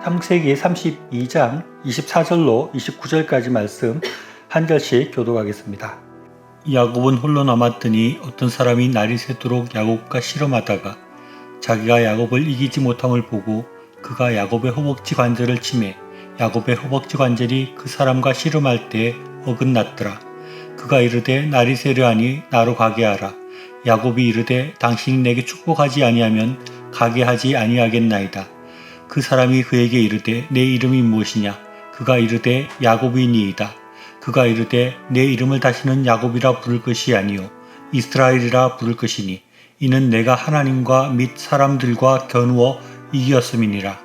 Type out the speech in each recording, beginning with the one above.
창세기 32장 24절로 29절까지 말씀 한 절씩 교독하겠습니다. 야곱은 홀로 남았더니 어떤 사람이 날이 새도록 야곱과 씨름하다가 자기가 야곱을 이기지 못함을 보고 그가 야곱의 허벅지 관절을 치매 야곱의 허벅지 관절이 그 사람과 씨름할 때 어긋났더라. 그가 이르되 날이 새려하니 나로 가게 하라. 야곱이 이르되 당신이 내게 축복하지 아니하면 가게 하지 아니하겠나이다. 그 사람이 그에게 이르되 내 이름이 무엇이냐? 그가 이르되 야곱이니이다. 그가 이르되 내 이름을 다시는 야곱이라 부를 것이 아니요 이스라엘이라 부를 것이니 이는 내가 하나님과 및 사람들과 겨누어 이겼음이니라.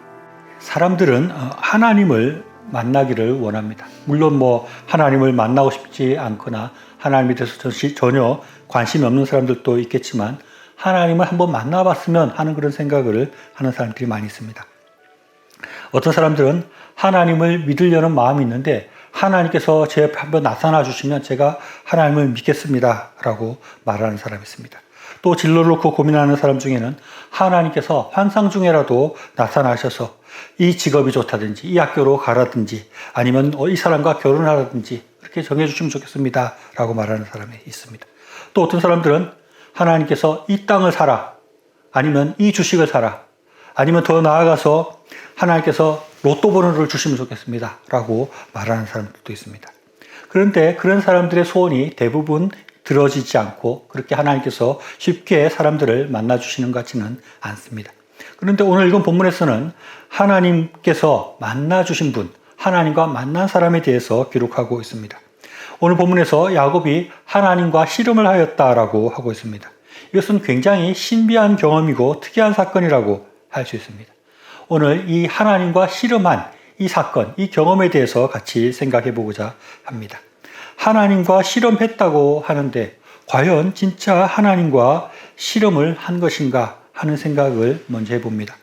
사람들은 하나님을 만나기를 원합니다. 물론 하나님을 만나고 싶지 않거나 하나님에 대해서 전혀 관심이 없는 사람들도 있겠지만 하나님을 한번 만나봤으면 하는 그런 생각을 하는 사람들이 많이 있습니다. 어떤 사람들은 하나님을 믿으려는 마음이 있는데 하나님께서 제 앞에 한번 나타나 주시면 제가 하나님을 믿겠습니다 라고 말하는 사람이 있습니다. 또 진로를 놓고 고민하는 사람 중에는 하나님께서 환상 중에라도 나타나셔서 이 직업이 좋다든지 이 학교로 가라든지 아니면 이 사람과 결혼하라든지 그렇게 정해주시면 좋겠습니다 라고 말하는 사람이 있습니다. 또 어떤 사람들은 하나님께서 이 땅을 사라 아니면 이 주식을 사라 아니면 더 나아가서 하나님께서 로또 번호를 주시면 좋겠습니다 라고 말하는 사람들도 있습니다. 그런데 그런 사람들의 소원이 대부분 들어지지 않고 그렇게 하나님께서 쉽게 사람들을 만나주시는 것 같지는 않습니다. 그런데 오늘 읽은 본문에서는 하나님께서 만나주신 분, 하나님과 만난 사람에 대해서 기록하고 있습니다. 오늘 본문에서 야곱이 하나님과 씨름을 하였다라고 하고 있습니다. 이것은 굉장히 신비한 경험이고 특이한 사건이라고 할 수 있습니다. 오늘 이 하나님과 씨름한 이 사건, 이 경험에 대해서 같이 생각해 보고자 합니다. 하나님과 씨름했다고 하는데 과연 진짜 하나님과 씨름을 한 것인가 하는 생각을 먼저 해봅니다.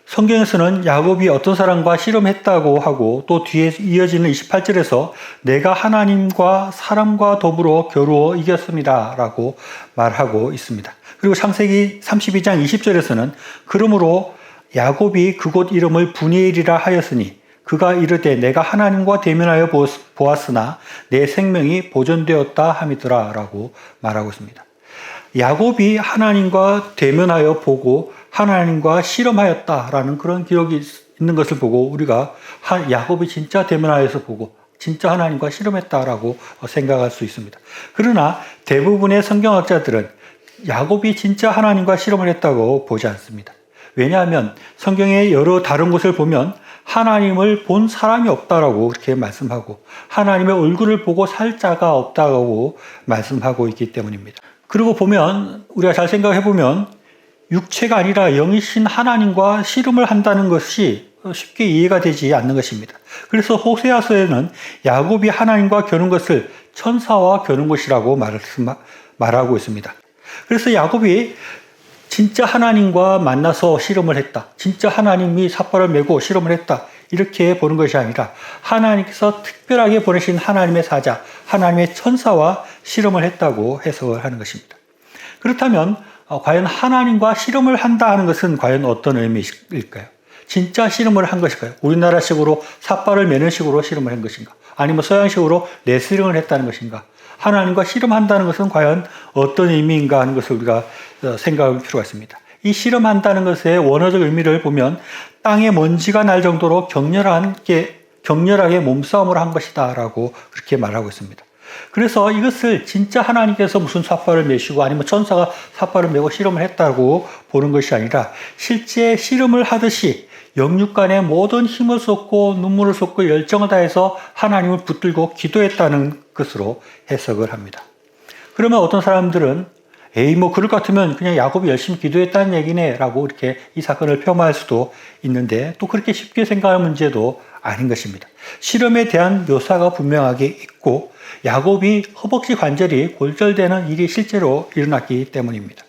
성경에서는 야곱이 어떤 사람과 씨름했다고 하고 또 뒤에 이어지는 28절에서 내가 하나님과 사람과 더불어 겨루어 이겼습니다 라고 말하고 있습니다. 그리고 창세기 32장 20절에서는 그러므로 야곱이 그곳 이름을 브니엘이라 하였으니 그가 이르되 내가 하나님과 대면하여 보았으나 내 생명이 보존되었다 함이더라 라고 말하고 있습니다. 야곱이 하나님과 대면하여 보고 하나님과 씨름하였다라는 그런 기록이 있는 것을 보고 우리가 야곱이 진짜 대면하여서 보고 진짜 하나님과 씨름했다라고 생각할 수 있습니다. 그러나 대부분의 성경학자들은 야곱이 진짜 하나님과 씨름을 했다고 보지 않습니다. 왜냐하면 성경의 여러 다른 곳을 보면 하나님을 본 사람이 없다라고 그렇게 말씀하고 하나님의 얼굴을 보고 살 자가 없다고 말씀하고 있기 때문입니다. 그리고 보면 우리가 잘 생각해 보면 육체가 아니라 영이신 하나님과 씨름을 한다는 것이 쉽게 이해가 되지 않는 것입니다. 그래서 호세아서에는 야곱이 하나님과 겨눈 것을 천사와 겨눈 것이라고 말하고 있습니다. 그래서 야곱이 진짜 하나님과 만나서 씨름을 했다. 진짜 하나님이 삿발을 메고 씨름을 했다. 이렇게 보는 것이 아니라 하나님께서 특별하게 보내신 하나님의 사자, 하나님의 천사와 씨름을 했다고 해석을 하는 것입니다. 그렇다면 과연 하나님과 씨름을 한다 하는 것은 과연 어떤 의미일까요? 진짜 씨름을 한 것일까요? 우리나라식으로 삿발을 매는 식으로 씨름을 한 것인가? 아니면 서양식으로 레슬링을 했다는 것인가? 하나님과 씨름한다는 것은 과연 어떤 의미인가 하는 것을 우리가 생각할 필요가 있습니다. 이 씨름한다는 것의 원어적 의미를 보면 땅에 먼지가 날 정도로 격렬하게 몸싸움을 한 것이다 라고 그렇게 말하고 있습니다. 그래서 이것을 진짜 하나님께서 무슨 삿발을 메시고 아니면 천사가 삿발을 메고 씨름을 했다고 보는 것이 아니라 실제 씨름을 하듯이 영육간에 모든 힘을 쏟고 눈물을 쏟고 열정을 다해서 하나님을 붙들고 기도했다는 것으로 해석을 합니다. 그러면 어떤 사람들은 그럴 것 같으면 그냥 야곱이 열심히 기도했다는 얘기네 라고 이렇게 이 사건을 폄하할 수도 있는데 또 그렇게 쉽게 생각할 문제도 아닌 것입니다. 씨름에 대한 묘사가 분명하게 있고 야곱이 허벅지 관절이 골절되는 일이 실제로 일어났기 때문입니다.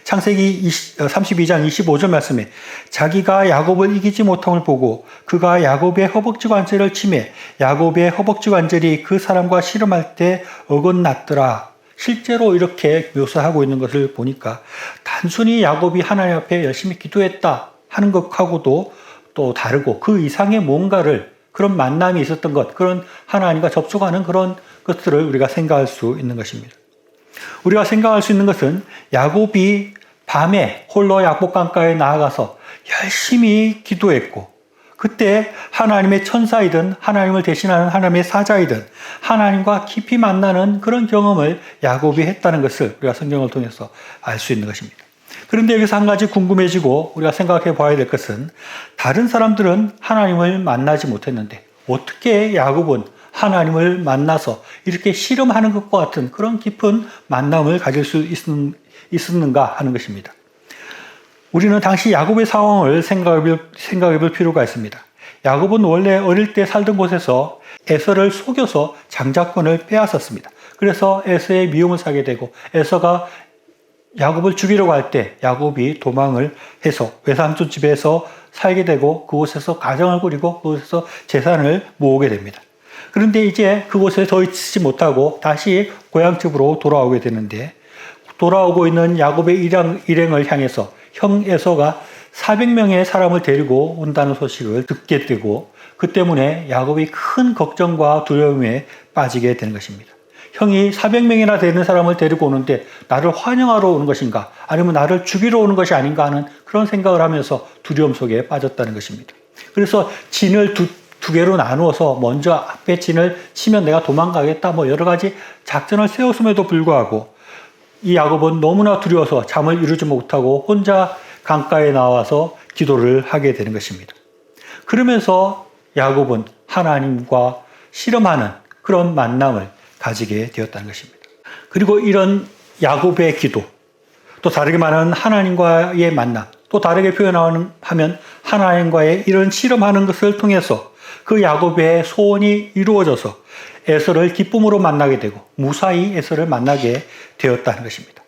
창세기 32장 25절 말씀에 자기가 야곱을 이기지 못함을 보고 그가 야곱의 허벅지 관절을 치매 야곱의 허벅지 관절이 그 사람과 씨름할 때 어긋났더라. 실제로 이렇게 묘사하고 있는 것을 보니까 단순히 야곱이 하나님 앞에 열심히 기도했다 하는 것하고도 또 다르고 그 이상의 뭔가를 그런 만남이 있었던 것, 그런 하나님과 접촉하는 그런 것들을 우리가 생각할 수 있는 것입니다. 우리가 생각할 수 있는 것은 야곱이 밤에 홀로 야복강가에 나아가서 열심히 기도했고 그때 하나님의 천사이든 하나님을 대신하는 하나님의 사자이든 하나님과 깊이 만나는 그런 경험을 야곱이 했다는 것을 우리가 성경을 통해서 알 수 있는 것입니다. 그런데 여기서 한 가지 궁금해지고 우리가 생각해 봐야 될 것은 다른 사람들은 하나님을 만나지 못했는데 어떻게 야곱은 하나님을 만나서 이렇게 실험하는 것과 같은 그런 깊은 만남을 가질 수 있었는가 하는 것입니다. 우리는 당시 야곱의 상황을 생각해 볼 필요가 있습니다. 야곱은 원래 어릴 때 살던 곳에서 에서를 속여서 장자권을 빼앗았습니다. 그래서 에서의 미움을 사게 되고 에서가 야곱을 죽이려고 할 때 야곱이 도망을 해서 외삼촌 집에서 살게 되고 그곳에서 가정을 꾸리고 그곳에서 재산을 모으게 됩니다. 그런데 이제 그곳에 더 있지 못하고 다시 고향집으로 돌아오게 되는데 돌아오고 있는 야곱의 일행을 향해서 형 에서가 400명의 사람을 데리고 온다는 소식을 듣게 되고 그 때문에 야곱이 큰 걱정과 두려움에 빠지게 되는 것입니다. 형이 400명이나 되는 사람을 데리고 오는데 나를 환영하러 오는 것인가 아니면 나를 죽이러 오는 것이 아닌가 하는 그런 생각을 하면서 두려움 속에 빠졌다는 것입니다. 그래서 진을 두 개로 나누어서 먼저 앞에 진을 치면 내가 도망가겠다 여러 가지 작전을 세웠음에도 불구하고 이 야곱은 너무나 두려워서 잠을 이루지 못하고 혼자 강가에 나와서 기도를 하게 되는 것입니다. 그러면서 야곱은 하나님과 실험하는 그런 만남을 가지게 되었다는 것입니다. 그리고 이런 야곱의 기도, 또 다르게 말하는 하나님과의 만남, 또 다르게 표현하면 하나님과의 이런 실험하는 것을 통해서 그 야곱의 소원이 이루어져서 에서를 기쁨으로 만나게 되고 무사히 에서를 만나게 되었다는 것입니다.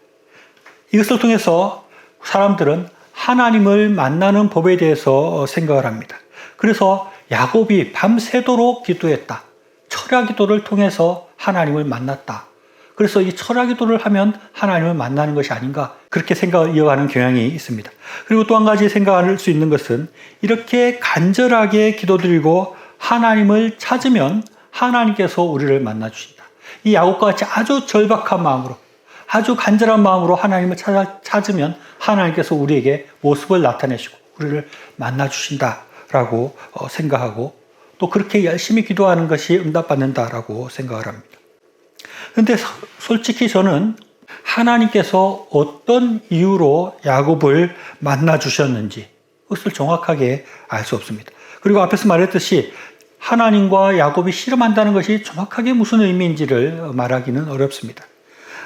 이것을 통해서 사람들은 하나님을 만나는 법에 대해서 생각을 합니다. 그래서 야곱이 밤새도록 기도했다. 철야 기도를 통해서 하나님을 만났다. 그래서 이 철야 기도를 하면 하나님을 만나는 것이 아닌가 그렇게 생각을 이어가는 경향이 있습니다. 그리고 또 한 가지 생각할 수 있는 것은 이렇게 간절하게 기도드리고 하나님을 찾으면 하나님께서 우리를 만나 주신다. 이 야곱과 같이 아주 절박한 마음으로 아주 간절한 마음으로 하나님을 찾으면 하나님께서 우리에게 모습을 나타내시고 우리를 만나 주신다라고 생각하고 또 그렇게 열심히 기도하는 것이 응답받는다라고 생각을 합니다. 그런데 솔직히 저는 하나님께서 어떤 이유로 야곱을 만나 주셨는지 그것을 정확하게 알 수 없습니다. 그리고 앞에서 말했듯이 하나님과 야곱이 실험한다는 것이 정확하게 무슨 의미인지를 말하기는 어렵습니다.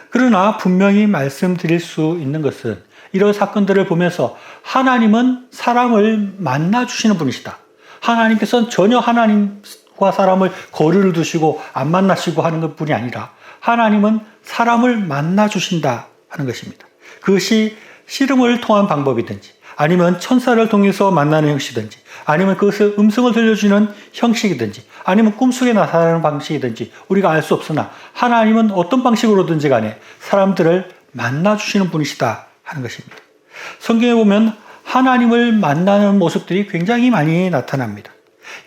그러나 분명히 말씀드릴 수 있는 것은 이런 사건들을 보면서 하나님은 사람을 만나 주시는 분이시다. 하나님께서는 전혀 하나님과 사람을 거리를 두시고 안 만나시고 하는 것뿐이 아니라 하나님은 사람을 만나 주신다 하는 것입니다. 그것이 씨름을 통한 방법이든지 아니면 천사를 통해서 만나는 형식이든지 아니면 그것을 음성을 들려주는 형식이든지 아니면 꿈속에 나타나는 방식이든지 우리가 알 수 없으나 하나님은 어떤 방식으로든지 간에 사람들을 만나주시는 분이시다 하는 것입니다. 성경에 보면 하나님을 만나는 모습들이 굉장히 많이 나타납니다.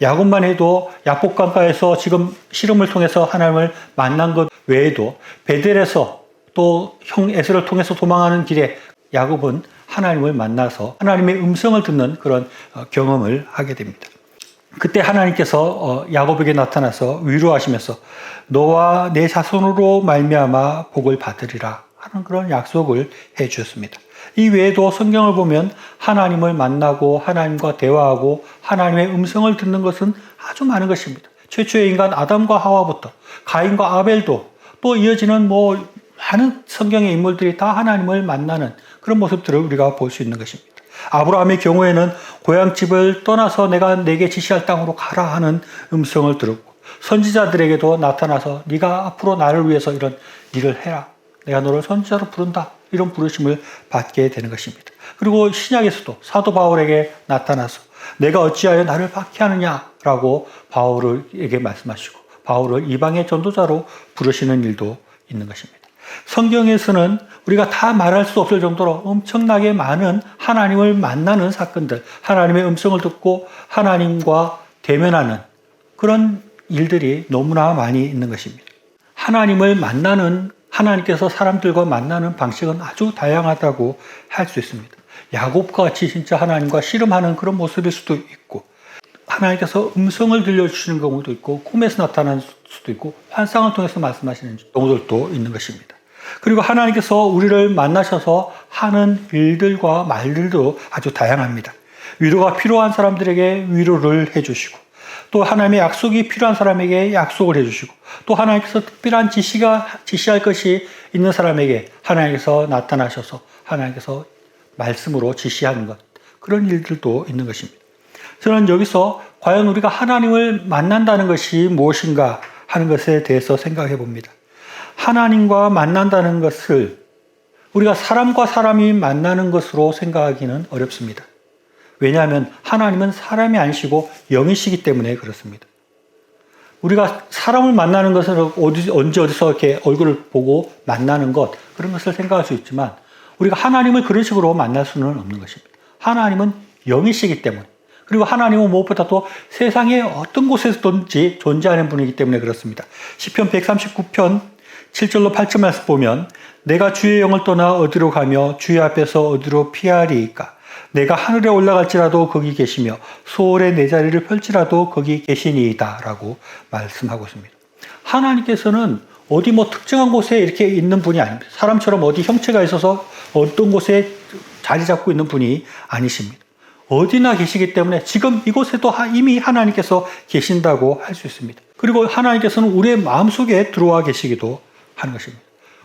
야곱만 해도 야복강가에서 지금 실험을 통해서 하나님을 만난 것 외에도 베델에서 또 형 에서를 통해서 도망하는 길에 야곱은 하나님을 만나서 하나님의 음성을 듣는 그런 경험을 하게 됩니다. 그때 하나님께서 야곱에게 나타나서 위로하시면서 너와 내 자손으로 말미암아 복을 받으리라 하는 그런 약속을 해 주셨습니다. 이 외에도 성경을 보면 하나님을 만나고 하나님과 대화하고 하나님의 음성을 듣는 것은 아주 많은 것입니다. 최초의 인간 아담과 하와부터 가인과 아벨도 또 이어지는 많은 성경의 인물들이 다 하나님을 만나는 그런 모습들을 우리가 볼 수 있는 것입니다. 아브라함의 경우에는 고향집을 떠나서 내가 내게 지시할 땅으로 가라 하는 음성을 들었고 선지자들에게도 나타나서 네가 앞으로 나를 위해서 이런 일을 해라. 내가 너를 선지자로 부른다. 이런 부르심을 받게 되는 것입니다. 그리고 신약에서도 사도 바울에게 나타나서 내가 어찌하여 나를 박해하느냐라고 바울에게 말씀하시고 바울을 이방의 전도자로 부르시는 일도 있는 것입니다. 성경에서는 우리가 다 말할 수 없을 정도로 엄청나게 많은 하나님을 만나는 사건들, 하나님의 음성을 듣고 하나님과 대면하는 그런 일들이 너무나 많이 있는 것입니다. 하나님을 만나는, 하나님께서 사람들과 만나는 방식은 아주 다양하다고 할 수 있습니다. 야곱과 같이 진짜 하나님과 씨름하는 그런 모습일 수도 있고, 하나님께서 음성을 들려주시는 경우도 있고, 꿈에서 나타나는 수도 있고, 환상을 통해서 말씀하시는 경우들도 있는 것입니다. 그리고 하나님께서 우리를 만나셔서 하는 일들과 말들도 아주 다양합니다. 위로가 필요한 사람들에게 위로를 해주시고, 또 하나님의 약속이 필요한 사람에게 약속을 해주시고, 또 하나님께서 특별한 지시할 것이 있는 사람에게 하나님께서 나타나셔서 하나님께서 말씀으로 지시하는 것, 그런 일들도 있는 것입니다. 저는 여기서 과연 우리가 하나님을 만난다는 것이 무엇인가 하는 것에 대해서 생각해 봅니다. 하나님과 만난다는 것을 우리가 사람과 사람이 만나는 것으로 생각하기는 어렵습니다. 왜냐하면 하나님은 사람이 아니시고 영이시기 때문에 그렇습니다. 우리가 사람을 만나는 것은 언제 어디서 이렇게 얼굴을 보고 만나는 것, 그런 것을 생각할 수 있지만 우리가 하나님을 그런 식으로 만날 수는 없는 것입니다. 하나님은 영이시기 때문에, 그리고 하나님은 무엇보다도 세상의 어떤 곳에서든지 존재하는 분이기 때문에 그렇습니다. 시편 139편 7절로 8절 말씀 보면 내가 주의 영을 떠나 어디로 가며 주의 앞에서 어디로 피하리이까. 내가 하늘에 올라갈지라도 거기 계시며 소홀의 내 자리를 펼지라도 거기 계시니이다 라고 말씀하고 있습니다. 하나님께서는 어디 특정한 곳에 이렇게 있는 분이 아닙니다. 사람처럼 어디 형체가 있어서 어떤 곳에 자리 잡고 있는 분이 아니십니다. 어디나 계시기 때문에 지금 이곳에도 이미 하나님께서 계신다고 할 수 있습니다. 그리고 하나님께서는 우리의 마음속에 들어와 계시기도 하는 것입니다.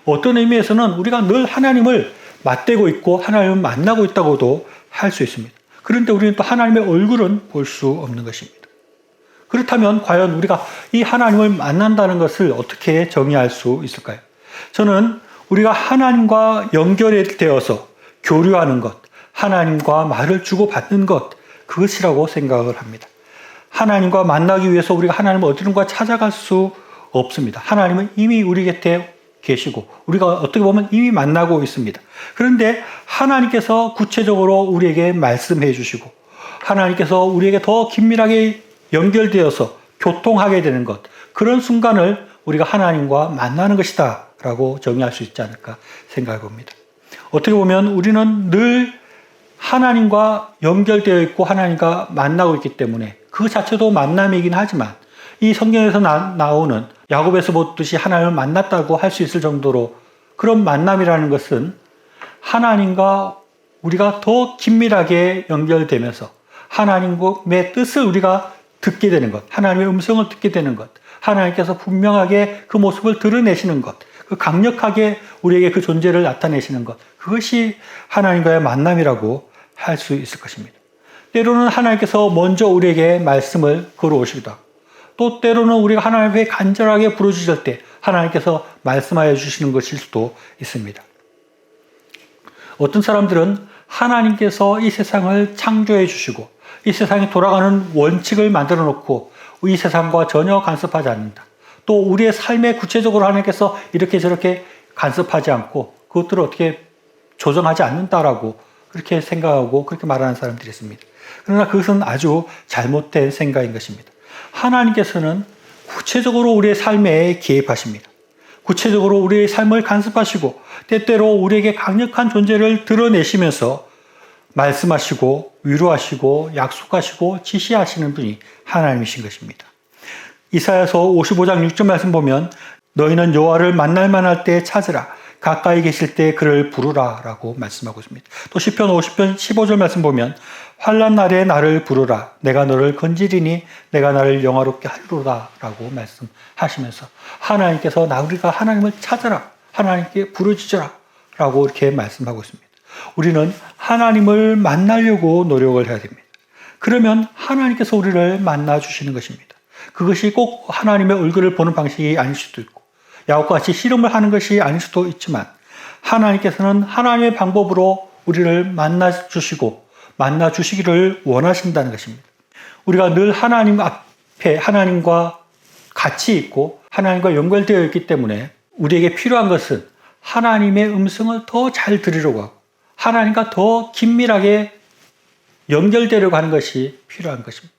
어떤 의미에서는 우리가 늘 하나님을 맞대고 있고 하나님을 만나고 있다고도 할 수 있습니다. 그런데 우리는 또 하나님의 얼굴은 볼 수 없는 것입니다. 그렇다면 과연 우리가 이 하나님을 만난다는 것을 어떻게 정의할 수 있을까요? 저는 우리가 하나님과 연결되어서 교류하는 것, 하나님과 말을 주고받는 것, 그것이라고 생각을 합니다. 하나님과 만나기 위해서 우리가 하나님을 어디론가 찾아갈 수 없습니다. 하나님은 이미 우리 곁에 계시고 우리가 어떻게 보면 이미 만나고 있습니다. 그런데 하나님께서 구체적으로 우리에게 말씀해 주시고 하나님께서 우리에게 더 긴밀하게 연결되어서 교통하게 되는 것, 그런 순간을 우리가 하나님과 만나는 것이다 라고 정의할 수 있지 않을까 생각해 봅니다. 어떻게 보면 우리는 늘 하나님과 연결되어 있고 하나님과 만나고 있기 때문에 그 자체도 만남이긴 하지만 이 성경에서 나오는 야곱에서 보듯이 하나님을 만났다고 할 수 있을 정도로 그런 만남이라는 것은 하나님과 우리가 더 긴밀하게 연결되면서 하나님의 뜻을 우리가 듣게 되는 것, 하나님의 음성을 듣게 되는 것, 하나님께서 분명하게 그 모습을 드러내시는 것, 그 강력하게 우리에게 그 존재를 나타내시는 것, 그것이 하나님과의 만남이라고 할 수 있을 것입니다. 때로는 하나님께서 먼저 우리에게 말씀을 걸어오시기도 하고 또 때로는 우리가 하나님 앞에 간절하게 부르짖을 때 하나님께서 말씀하여 주시는 것일 수도 있습니다. 어떤 사람들은 하나님께서 이 세상을 창조해 주시고 이 세상이 돌아가는 원칙을 만들어 놓고 이 세상과 전혀 간섭하지 않는다. 또 우리의 삶에 구체적으로 하나님께서 이렇게 저렇게 간섭하지 않고 그것들을 어떻게 조정하지 않는다라고 그렇게 생각하고 그렇게 말하는 사람들이 있습니다. 그러나 그것은 아주 잘못된 생각인 것입니다. 하나님께서는 구체적으로 우리의 삶에 개입하십니다. 구체적으로 우리의 삶을 간섭하시고 때때로 우리에게 강력한 존재를 드러내시면서 말씀하시고 위로하시고 약속하시고 지시하시는 분이 하나님이신 것입니다. 이사야서 55장 6절 말씀 보면 너희는 여호와를 만날 만할 때 찾으라. 가까이 계실 때 그를 부르라 라고 말씀하고 있습니다. 또 시편 50편 15절 말씀 보면 환난 날에 나를 부르라. 내가 너를 건지리니 내가 나를 영화롭게 하리로다 라고 말씀하시면서 하나님께서 우리가 하나님을 찾아라. 하나님께 부르짖어라 라고 이렇게 말씀하고 있습니다. 우리는 하나님을 만나려고 노력을 해야 됩니다. 그러면 하나님께서 우리를 만나 주시는 것입니다. 그것이 꼭 하나님의 얼굴을 보는 방식이 아닐 수도 있고 야곱과 같이 씨름을 하는 것이 아닐 수도 있지만 하나님께서는 하나님의 방법으로 우리를 만나 주시기를 원하신다는 것입니다. 우리가 늘 하나님 앞에 하나님과 같이 있고 하나님과 연결되어 있기 때문에 우리에게 필요한 것은 하나님의 음성을 더 잘 들으려고 하고 하나님과 더 긴밀하게 연결되려고 하는 것이 필요한 것입니다.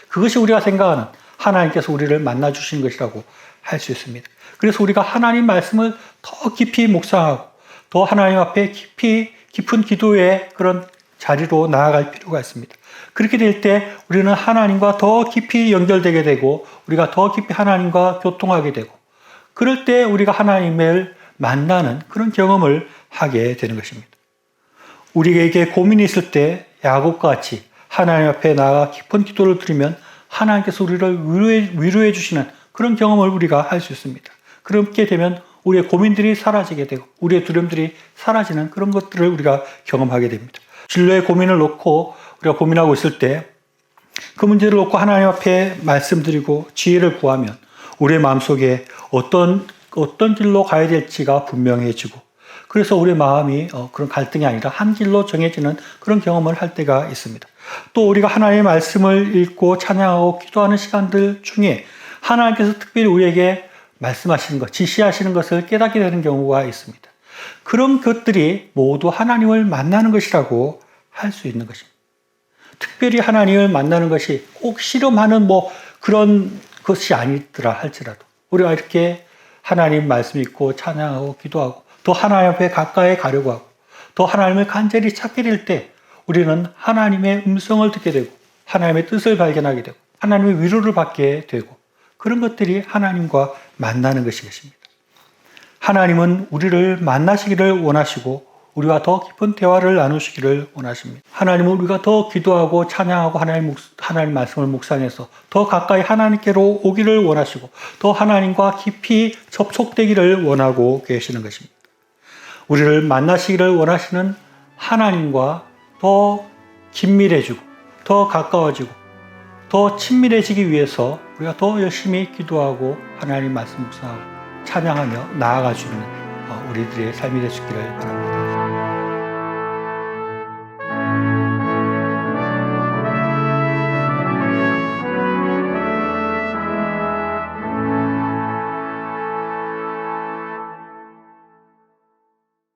그것이 우리가 생각하는 하나님께서 우리를 만나 주신 것이라고 할 수 있습니다. 그래서 우리가 하나님 말씀을 더 깊이 묵상하고 더 하나님 앞에 깊은 기도의 그런 자리로 나아갈 필요가 있습니다. 그렇게 될 때 우리는 하나님과 더 깊이 연결되게 되고 우리가 더 깊이 하나님과 교통하게 되고 그럴 때 우리가 하나님을 만나는 그런 경험을 하게 되는 것입니다. 우리에게 고민이 있을 때 야곱과 같이 하나님 앞에 나아가 깊은 기도를 드리면 하나님께서 우리를 위로해 주시는 그런 경험을 우리가 할 수 있습니다. 그렇게 되면 우리의 고민들이 사라지게 되고 우리의 두려움들이 사라지는 그런 것들을 우리가 경험하게 됩니다. 진로의 고민을 놓고 우리가 고민하고 있을 때 그 문제를 놓고 하나님 앞에 말씀드리고 지혜를 구하면 우리의 마음속에 어떤 길로 가야 될지가 분명해지고 그래서 우리의 마음이 그런 갈등이 아니라 한 길로 정해지는 그런 경험을 할 때가 있습니다. 또 우리가 하나님의 말씀을 읽고 찬양하고 기도하는 시간들 중에 하나님께서 특별히 우리에게 말씀하시는 것, 지시하시는 것을 깨닫게 되는 경우가 있습니다. 그런 것들이 모두 하나님을 만나는 것이라고 할 수 있는 것입니다. 특별히 하나님을 만나는 것이 꼭 실험하는 그런 것이 아니더라 할지라도 우리가 이렇게 하나님 말씀 읽고 찬양하고 기도하고 더 하나님 앞에 가까이 가려고 하고 더 하나님을 간절히 찾게 될 때 우리는 하나님의 음성을 듣게 되고 하나님의 뜻을 발견하게 되고 하나님의 위로를 받게 되고 그런 것들이 하나님과 만나는 것입니다. 하나님은 우리를 만나시기를 원하시고 우리와 더 깊은 대화를 나누시기를 원하십니다. 하나님은 우리가 더 기도하고 찬양하고 하나님 말씀을 묵상해서 더 가까이 하나님께로 오기를 원하시고 더 하나님과 깊이 접촉되기를 원하고 계시는 것입니다. 우리를 만나시기를 원하시는 하나님과 더 긴밀해지고 더 가까워지고 더 친밀해지기 위해서 우리가 더 열심히 기도하고 하나님 말씀 묵상하고 찬양하며 나아갈 수 있는 우리들의 삶이 될 수 있기를 바랍니다.